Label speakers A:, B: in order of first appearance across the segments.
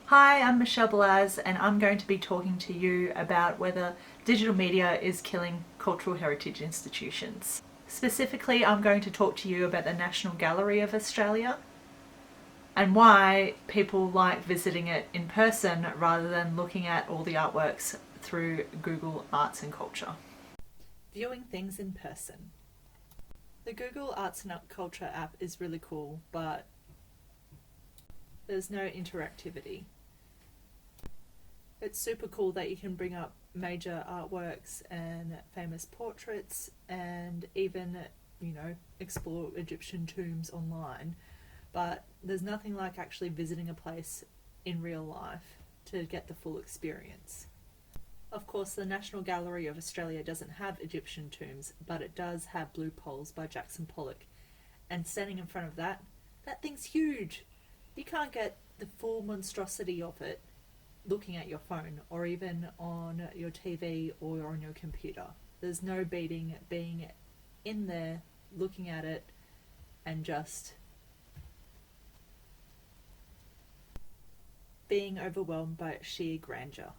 A: Hi, I'm Michelle Balaz and I'm going to be talking to you about whether digital media is killing cultural heritage institutions. Specifically, I'm going to talk to you about the National Gallery of Australia and why people like visiting it in person rather than looking at all the artworks through Google Arts and Culture. Viewing things in person. The Google Arts and Culture app is really cool, but there's no interactivity. It's super cool that you can bring up major artworks and famous portraits and even, explore Egyptian tombs online. But there's nothing like actually visiting a place in real life to get the full experience. Of course, the National Gallery of Australia doesn't have Egyptian tombs, but it does have Blue Poles by Jackson Pollock. And standing in front of that thing's huge. You can't get the full monstrosity of it looking at your phone or even on your TV or on your computer. There's no beating being in there, looking at it, and just being overwhelmed by its sheer grandeur.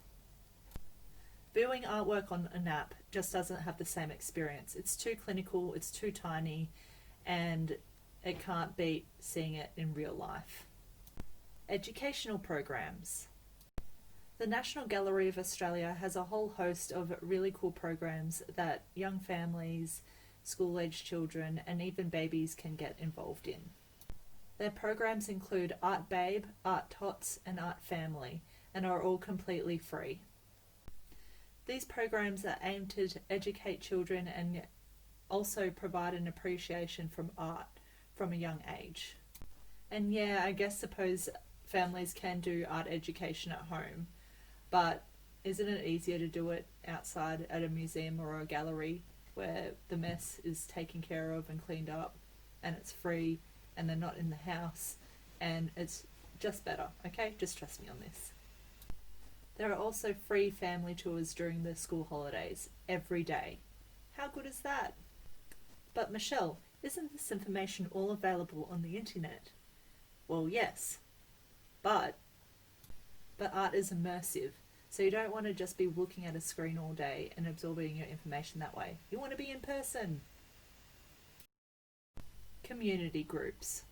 A: Viewing artwork on an app just doesn't have the same experience. It's too clinical, it's too tiny, and it can't beat seeing it in real life. Educational programs. The National Gallery of Australia has a whole host of really cool programs that young families, school-aged children, and even babies can get involved in. Their programs include Art Babe, Art Tots, and Art Family, and are all completely free. These programs are aimed to educate children and also provide an appreciation from art from a young age. And yeah, I suppose families can do art education at home, but isn't it easier to do it outside at a museum or a gallery where the mess is taken care of and cleaned up and it's free and they're not in the house, and it's just better, okay? Just trust me on this. There are also free family tours during the school holidays every day. How good is that? But Michelle, isn't this information all available on the internet? Well, yes, but art is immersive, so you don't want to just be looking at a screen all day and absorbing your information that way. You want to be in person. Community groups.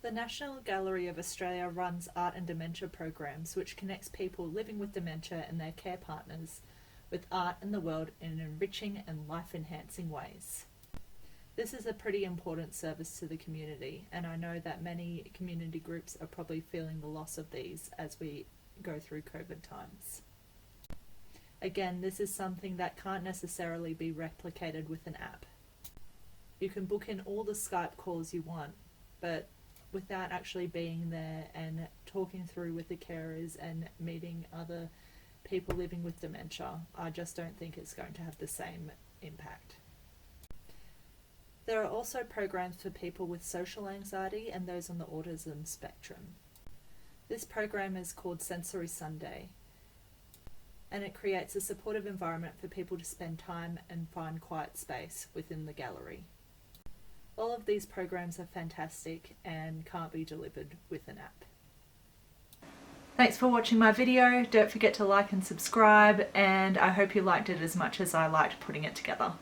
A: The National Gallery of Australia runs art and dementia programs which connects people living with dementia and their care partners with art and the world in enriching and life-enhancing ways. This is a pretty important service to the community, and I know that many community groups are probably feeling the loss of these as we go through COVID times. Again, this is something that can't necessarily be replicated with an app. You can book in all the Skype calls you want, but without actually being there and talking through with the carers and meeting other people living with dementia, I just don't think it's going to have the same impact. There are also programs for people with social anxiety and those on the autism spectrum. This program is called Sensory Sunday, and it creates a supportive environment for people to spend time and find quiet space within the gallery. All of these programs are fantastic and can't be delivered with an app. Thanks for watching my video. Don't forget to like and subscribe, and I hope you liked it as much as I liked putting it together.